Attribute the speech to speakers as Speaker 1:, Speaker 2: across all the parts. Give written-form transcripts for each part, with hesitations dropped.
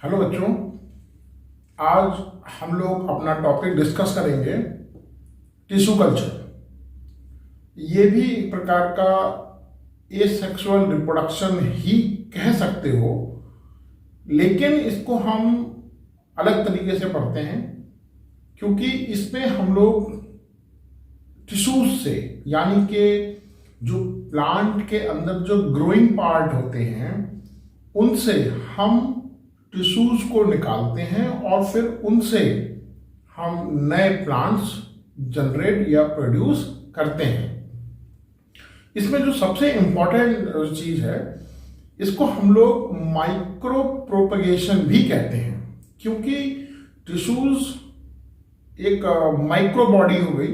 Speaker 1: Hello बच्चों, आज हम लोग अपना टॉपिक डिस्कस करेंगे टिश्यू कल्चर। ये भी एक प्रकार का एसेक्सुअल रिप्रोडक्शन ही कह सकते हो, लेकिन इसको हम अलग तरीके से पढ़ते हैं क्योंकि इसमें हम लोग टिश्यूज से यानी कि जो प्लांट के अंदर जो ग्रोइंग पार्ट होते हैं उनसे हम टिश्यूज को निकालते हैं और फिर उनसे हम नए प्लांट्स जनरेट या प्रोड्यूस करते हैं। इसमें जो सबसे इंपॉर्टेंट चीज है, इसको हम लोग माइक्रो प्रोपगेशन भी कहते हैं क्योंकि टिश्यूज एक माइक्रो बॉडी हो गई,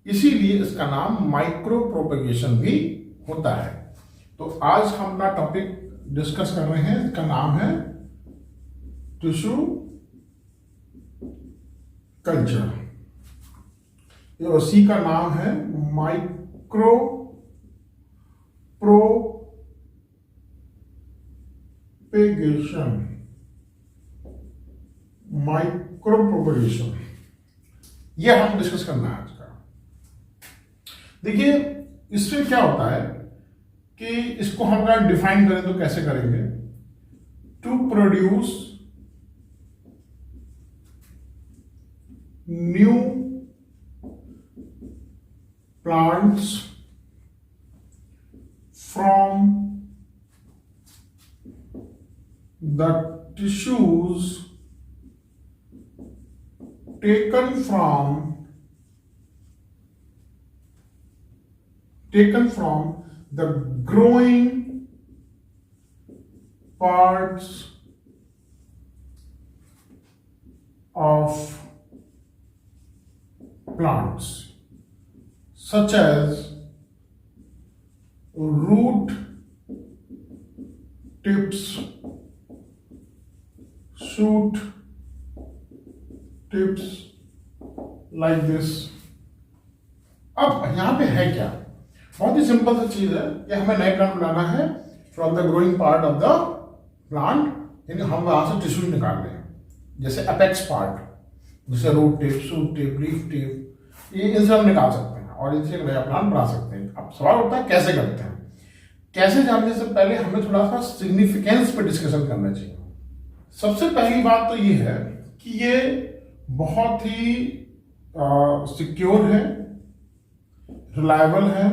Speaker 1: इसीलिए इसका नाम माइक्रो प्रोपगेशन भी होता है। तो आज हम अपना टॉपिक डिस्कस कर रहे हैं, इसका नाम है टिश्यू कल्चर। उसी का नाम है माइक्रो प्रोपेगेशन। माइक्रो प्रोपेगेशन ये हम डिस्कस करना है आज का। देखिए, इससे क्या होता है कि इसको हम अगर डिफाइन करें तो कैसे करेंगे? To produce new plants from the tissues taken from the growing parts of plants, such as root tips, shoot tips, like this। अब यहां पे है क्या? बहुत ही सिंपल सी चीज है कि हमें नए प्लांट बनाना है from the growing part of the plant, यानी हम वहां से टिश्यू निकाल रहे हैं, जैसे अपेक्स पार्ट, जैसे root tip, shoot tip, leaf tip, ये इनसे हम निकाल सकते हैं और इनसे एक नया प्लांट बना सकते हैं। अब सवाल उठता है कैसे करते हैं। कैसे जानने से पहले हमें थोड़ा सा सिग्निफिकेंस पे डिस्कशन करना चाहिए। सबसे पहली बात तो ये है कि ये बहुत ही सिक्योर है, रिलायबल है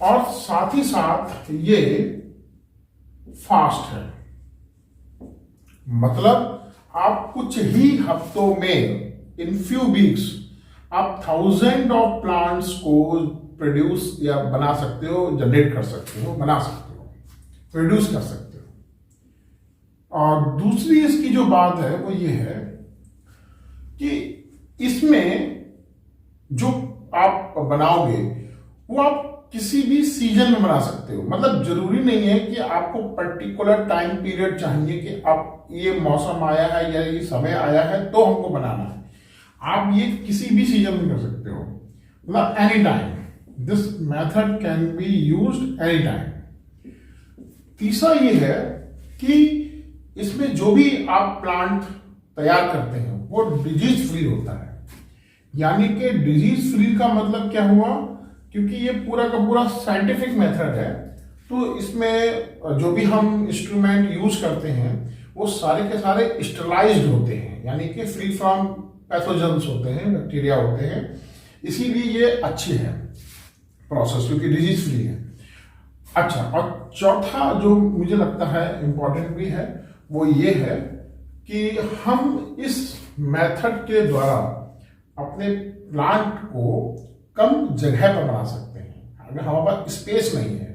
Speaker 1: और साथ ही साथ ये फास्ट है। मतलब आप कुछ ही हफ्तों में, इन फ्यू वीक्स, आप 1000 ऑफ प्लांट्स को प्रोड्यूस या बना सकते हो, जनरेट कर सकते हो, बना सकते हो, प्रोड्यूस कर सकते हो। और दूसरी इसकी जो बात है वो ये है कि इसमें जो आप बनाओगे वो आप किसी भी सीजन में बना सकते हो। मतलब जरूरी नहीं है कि आपको पर्टिकुलर टाइम पीरियड चाहिए कि आप ये मौसम आया है या ये समय आया है तो हमको बनाना है। आप ये किसी भी सीजन में कर सकते हो, मतलब any time. This method can be used any time. तीसरा ये है कि इसमें जो भी आप प्लांट तैयार करते हैं वो डिजीज फ्री होता है। यानी कि डिजीज फ्री का मतलब क्या हुआ? क्योंकि ये पूरा का पूरा साइंटिफिक मेथड है, तो इसमें जो भी हम इंस्ट्रूमेंट यूज करते हैं वो सारे के सारे स्टरलाइज्ड होते हैं, यानी कि फ्री फ्रॉम पैथोजेंस होते हैं, बैक्टीरिया होते हैं। इसीलिए ये अच्छी है प्रोसेस, क्योंकि डिजीज फ्री है। अच्छा, और चौथा जो मुझे लगता है इंपॉर्टेंट भी है वो ये है कि हम इस मेथड के द्वारा अपने प्लांट को कम जगह पर बना सकते हैं। अगर हमारे पास स्पेस नहीं है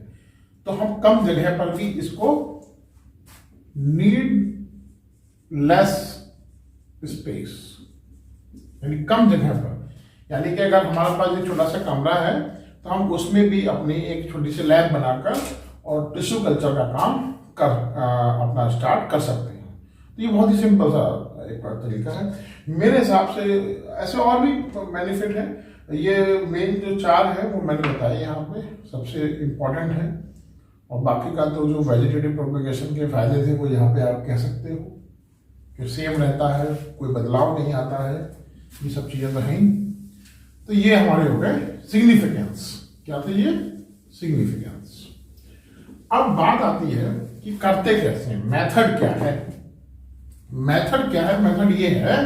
Speaker 1: तो हम कम जगह पर भी इसको नीड लेस स्पेस, यानी कम जगह पर, यानी कि अगर हमारे पास एक छोटा सा कमरा है तो हम उसमें भी अपनी एक छोटी सी लैब बनाकर और टिश्यू कल्चर का काम अपना स्टार्ट कर सकते हैं। तो ये बहुत ही सिंपल सा एक तरीका है मेरे हिसाब से। ऐसे और भी बेनिफिट है। ये मेन जो 4 है वो मैंने बताया यहाँ पे, सबसे इम्पोर्टेंट है। और बाकी का तो जो वेजिटेटिव प्रोपेगेशन के फायदे थे वो यहाँ पे आप कह सकते हो कि सेम रहता है, कोई बदलाव नहीं आता है, ये सब चीजें तो हैं। तो ये हमारे हो गए सिग्निफिकेंस। क्या थे ये? सिग्निफिकेंस। अब बात आती है कि करते कैसे हैं, मेथड क्या है। मेथड क्या है? मेथड ये है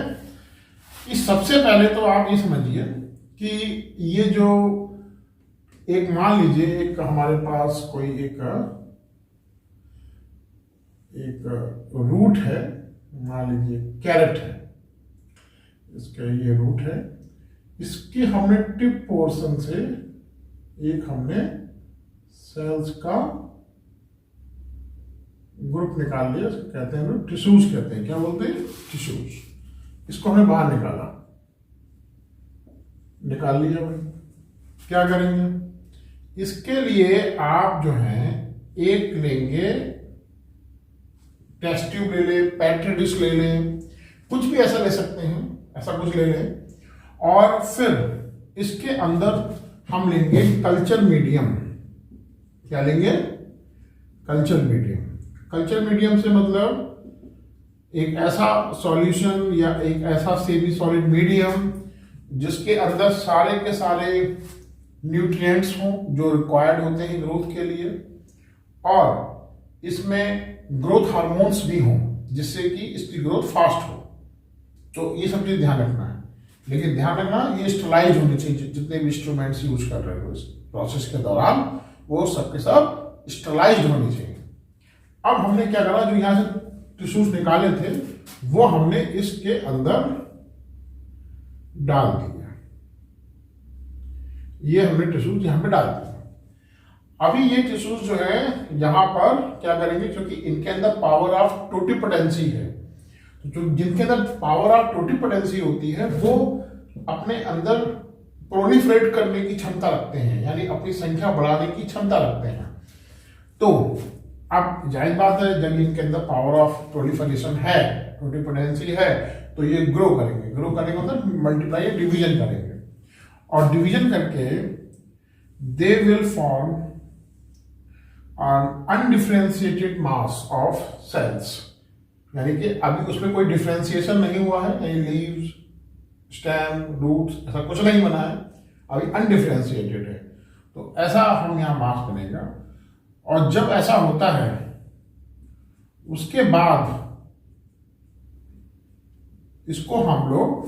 Speaker 1: कि सबसे पहले तो आप ये समझिए कि ये जो एक मान लीजिए एक हमारे पास कोई एक रूट है, मान लीजिए कैरेट है, इसका ये रूट है, इसकी हमने टिप पोर्शन से एक हमने सेल्स का ग्रुप निकाल लिया, कहते हैं लोग टिश्यूज कहते हैं। क्या बोलते हैं? टिश्यूज। इसको हमने बाहर निकाल लिया भाई। क्या करेंगे? इसके लिए आप जो है एक लेंगे टेस्ट ट्यूब ले लें, पेट्री डिश ले लें, कुछ भी ऐसा ले सकते हैं, ऐसा कुछ ले लें, और फिर इसके अंदर हम लेंगे कल्चर मीडियम। क्या लेंगे? Culture medium. कल्चर मीडियम से मतलब एक ऐसा सॉल्यूशन या एक ऐसा सेमी सॉलिड मीडियम जिसके अंदर सारे के सारे न्यूट्रिएंट्स हों जो रिक्वायर्ड होते हैं ग्रोथ के लिए, और इसमें ग्रोथ हार्मोन्स भी हों जिससे कि इसकी ग्रोथ फास्ट हो। तो ये सब चीज ध्यान रखना है, लेकिन ध्यान रखना ये स्टरलाइज होनी चाहिए। जितने भी इंस्ट्रूमेंट्स यूज कर रहे हो इस प्रोसेस के दौरान वो सबके सब स्टरलाइज्ड होनी चाहिए। अब हमने क्या करा, जो यहां से टिश्यूज निकाले थे वो हमने इसके अंदर डाल दिया। ये हमने टिश्यूज यहां पे डाल दिया। अभी ये टिश्यूज जो है यहां पर क्या करेंगे, क्योंकि इनके अंदर पावर ऑफ टोटिपोटेंसी है, तो जो जिनके अंदर पावर ऑफ टोटिपोटेंसी होती है वो अपने अंदर प्रोलिफरेट करने की क्षमता रखते हैं, यानी अपनी संख्या बढ़ाने की क्षमता रखते हैं। तो अब जाहिर बात है जब इनके अंदर पावर ऑफ प्रोलिफरेशन है, टोटिपोटेंसी है, तो ये ग्रो करेंगे। ग्रो करने का मतलब मल्टीप्लाई या डिवीजन करेंगे, और डिवीजन करके they will form an undifferentiated mass of cells, यानी कि अभी उसमें कोई डिफरेंशिएशन नहीं हुआ है, यानी लीव्स, स्टेम, रूट्स ऐसा कुछ नहीं बना है, अभी अनडिफरेंशिएटेड है। तो ऐसा हम यहाँ मास बनेगा, और जब ऐसा होता है उसके बाद इसको हम लोग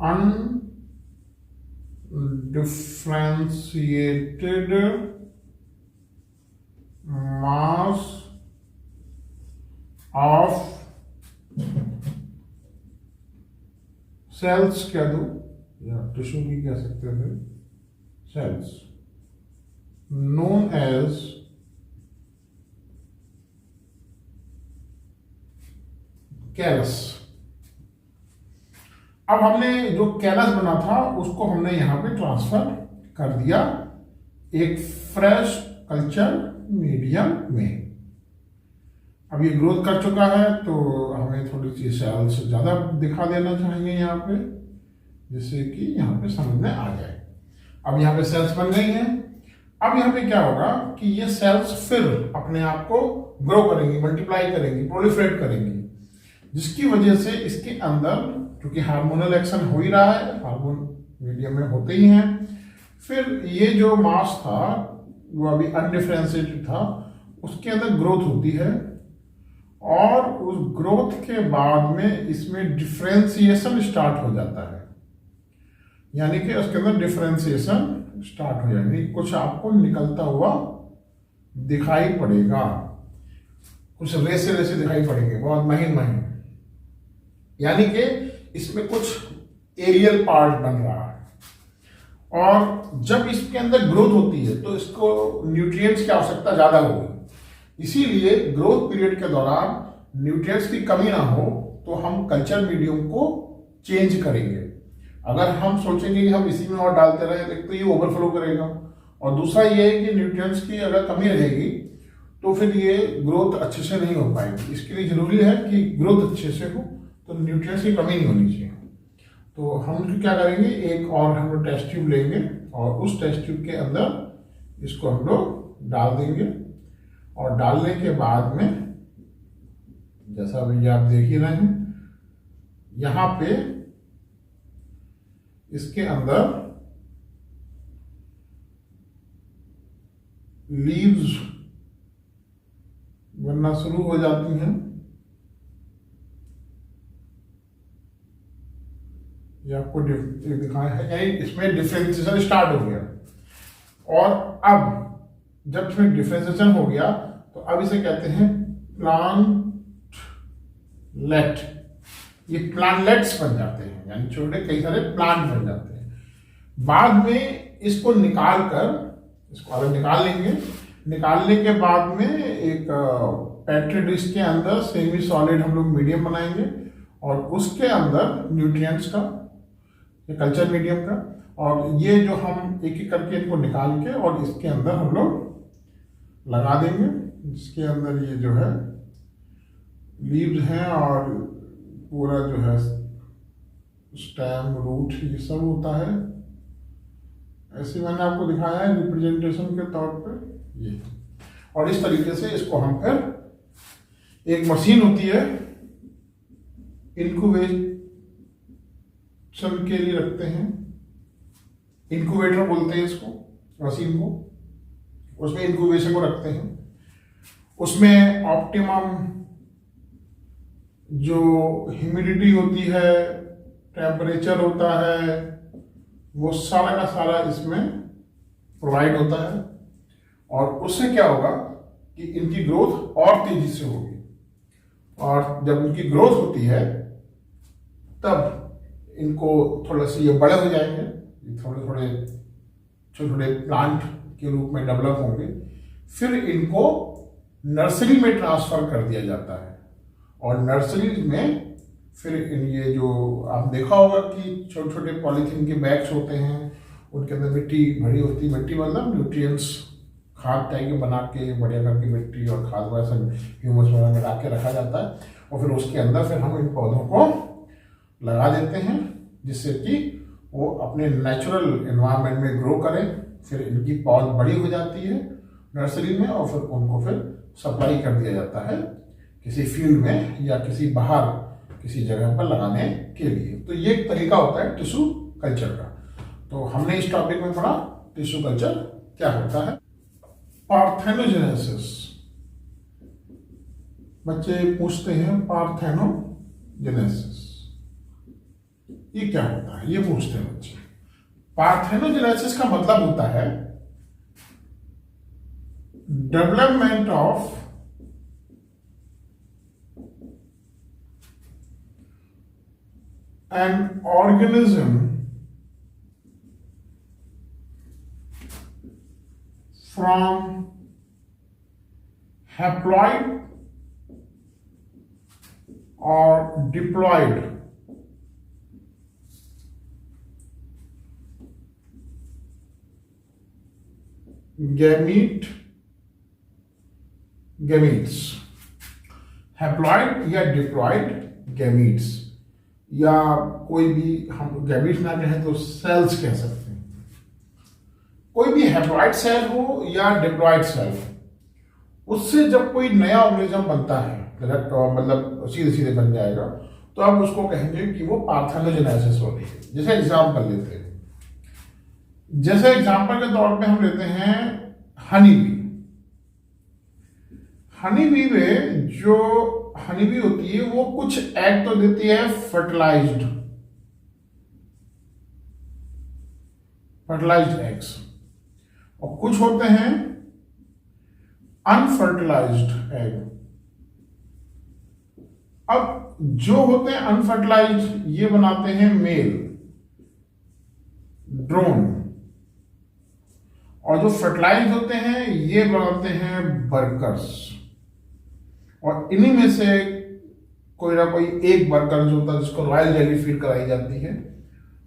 Speaker 1: अनडिफरेंशिएटेड मास ऑफ सेल्स कह दो, या टिश्यू भी कह सकते हैं, सेल्स known as कैलस। अब हमने जो कैलस बना था उसको हमने यहां पे ट्रांसफर कर दिया एक फ्रेश कल्चर मीडियम में। अब ये ग्रोथ कर चुका है तो हमें थोड़ी सी सेल्स ज्यादा दिखा देना चाहिए यहाँ पे, जिससे कि यहाँ पे समझ में आ जाए। अब यहाँ पे सेल्स बन गई हैं। अब यहाँ पे क्या होगा कि ये सेल्स फिर अपने आप को ग्रो करेंगी, मल्टीप्लाई करेंगी, प्रोलिफरेट करेंगी, जिसकी वजह से इसके अंदर क्योंकि हार्मोनल एक्शन हो ही रहा है, हार्मोन मीडियम में होते ही हैं, फिर ये जो मास था वो अभी अनडिफरेंशिएटेड था, उसके अंदर ग्रोथ होती है, और उस ग्रोथ के बाद में इसमें डिफरेंशिएशन स्टार्ट हो जाता है, यानी कि उसके अंदर डिफरेंशिएशन स्टार्ट हो जाएगी। कुछ आपको निकलता हुआ दिखाई पड़ेगा, कुछ रेसे रेसे दिखाई पड़ेंगे, बहुत महीन महीन, यानी कि इसमें कुछ एरियल पार्ट बन रहा है। और जब इसके अंदर ग्रोथ होती है तो इसको न्यूट्रिएंट्स की आवश्यकता ज्यादा होगी, इसीलिए ग्रोथ पीरियड के दौरान न्यूट्रिएंट्स की कमी ना हो तो हम कल्चर मीडियम को चेंज करेंगे। अगर हम सोचेंगे कि हम इसी में और डालते रहे तो ये ओवरफ्लो करेगा, और दूसरा ये है कि न्यूट्रिएंट्स की अगर कमी रहेगी तो फिर ये ग्रोथ अच्छे से नहीं हो पाएगी। इसके लिए जरूरी है कि ग्रोथ अच्छे से हो, तो न्यूट्रिएंट्स की कमी नहीं होनी चाहिए। तो हम क्या करेंगे, एक और हम लोग टेस्ट ट्यूब लेंगे और उस टेस्ट ट्यूब के अंदर इसको हम लोग डाल देंगे और डालने के बाद में जैसा भैया आप देख ही रहे हैं, यहां पे इसके अंदर लीव्स बनना शुरू हो जाती हैं। ये आपको दिखाया है, यानी इसमें डिफरेंशिएशन स्टार्ट हो गया। और अब जब इसमें डिफरेंशिएशन हो गया तो अब इसे कहते हैं प्लांटलेट। ये प्लांटलेट्स बन जाते हैं, यानी छोटे कई सारे प्लांट बन जाते हैं। बाद में इसको निकाल कर, इसको अलग निकाल लेंगे। निकालने के बाद में एक पेट्री डिश के अंदर सेमी सॉलिड हम लोग मीडियम बनाएंगे और उसके अंदर न्यूट्रिएंट्स का, ये कल्चर मीडियम का, और ये जो हम एक एक करके इनको निकाल के और इसके अंदर हम लोग लगा देंगे। इसके अंदर ये जो है लीव्स हैं और पूरा जो है स्टेम, रूट, ये सब होता है। ऐसे मैंने आपको दिखाया है रिप्रेजेंटेशन के तौर पे ये। और इस तरीके से इसको हम फिर एक मशीन होती है इनक्यूबेशन के लिए रखते हैं, इनक्यूबेटर बोलते हैं इसको, मशीन को। उसमें इनक्यूबेशन को रखते हैं, उसमें ऑप्टिमम जो ह्यूमिडिटी होती है, टेम्परेचर होता है, वो सारा का सारा इसमें प्रोवाइड होता है। और उससे क्या होगा कि इनकी ग्रोथ और तेजी से होगी। और जब इनकी ग्रोथ होती है तब इनको थोड़ा सा ये बड़े हो जाएंगे, थोड़े थोड़े छोटे छोटे प्लांट के रूप में डेवलप होंगे। फिर इनको नर्सरी में ट्रांसफर कर दिया जाता है और नर्सरी में फिर ये जो आप देखा होगा कि छोटे छोटे पॉलीथीन के बैग्स होते हैं, उनके अंदर मिट्टी भरी होती है। मिट्टी मतलब न्यूट्रिएंट्स, खाद टाइप के बना के बढ़िया करके मिट्टी और खाद वगैरह सब ह्यूमस वगैरह में रख के रखा जाता है। और फिर उसके अंदर फिर हम इन पौधों को लगा देते हैं जिससे कि वो अपने नेचुरल एनवायरनमेंट में ग्रो करें। फिर इनकी पौध बड़ी हो जाती है नर्सरी में और फिर उनको फिर सप्लाई कर दिया जाता है किसी फील्ड में या किसी बाहर किसी जगह पर लगाने के लिए। तो ये एक तरीका होता है टिश्यू कल्चर का। तो हमने इस टॉपिक में पढ़ा टिश्यू कल्चर क्या होता है। पार्थेनोजेनेसिस, बच्चे पूछते हैं पार्थेनोजेनेसिस ये क्या होता है, ये पूछते हैं बच्चे। पार्थेनोजेनेसिस का मतलब होता है development of an organism from haploid or diploid gametes, haploid या डिप्लॉइड गैमीट्स, या कोई भी हम गैमीट्स ना कहें तो सेल्स कह सकते हैं। कोई भी हैप्लॉइड सेल हो या डिप्लॉइड सेल हो, उससे जब कोई नया ऑर्गेनिज्म बनता है, मतलब सीधे सीधे बन जाएगा, तो अब उसको कहेंगे कि वो पार्थेनोजेनेसिस हो रही है। जैसे एग्जाम्पल लेते हैं, जैसे एग्जाम्पल के तौर पे हम लेते हैं हनी बी। हनी बी में जो हनी बी होती है वो कुछ एग तो देती है फर्टिलाइज्ड एग्स, और कुछ होते हैं अनफर्टिलाइज्ड एग। अब जो होते हैं अनफर्टिलाइज्ड ये बनाते हैं मेल, ड्रोन, और जो फर्टिलाइज्ड होते हैं ये बनाते हैं वर्कर्स। और इन्हीं में से कोई ना कोई एक वर्कर जो होता है जिसको रॉयल जेली फीड कराई जाती है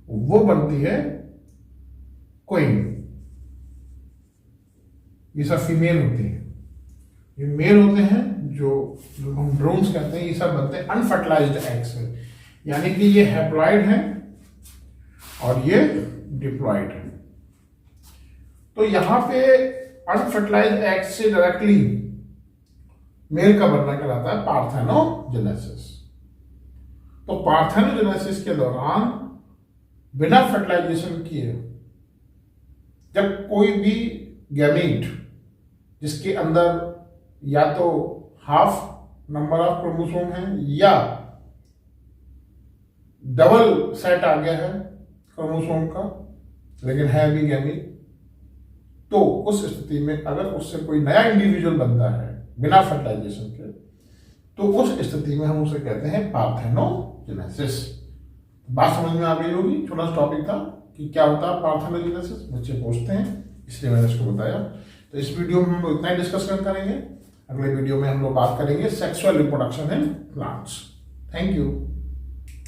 Speaker 1: वो बनती है क्वीन। ये सब फीमेल होती है, ये मेल होते हैं जो हम ड्रोन्स कहते हैं। ये सब बनते हैं अनफर्टिलाइज्ड एग से, यानी कि ये हैप्लॉइड है और ये डिप्लॉइड है। तो यहां पे अनफर्टिलाइज्ड एग से डायरेक्टली मेल का बनना कहलाता है पार्थेनोजेनेसिस। तो पार्थेनोजेनेसिस के दौरान बिना फर्टिलाइजेशन किए जब कोई भी गैमीट जिसके अंदर या तो हाफ नंबर ऑफ क्रोमोसोम है या डबल सेट आ गया है क्रोमोसोम का लेकिन है भी गैमीट, तो उस स्थिति में अगर उससे कोई नया इंडिविजुअल बनता है बिना फर्टिलाइजेशन के, तो उस स्थिति में हम उसे कहते हैं पार्थेनोजेनेसिस। बात समझ में आ गई होगी। छोटा सा टॉपिक था कि क्या होता है पार्थेनोजेनेसिस, बच्चे पूछते हैं इसलिए मैंने इसको बताया। तो इस वीडियो में हम लोग इतना ही डिस्कस करेंगे। अगले वीडियो में हम लोग बात करेंगे sexual reproduction in plants. Thank you.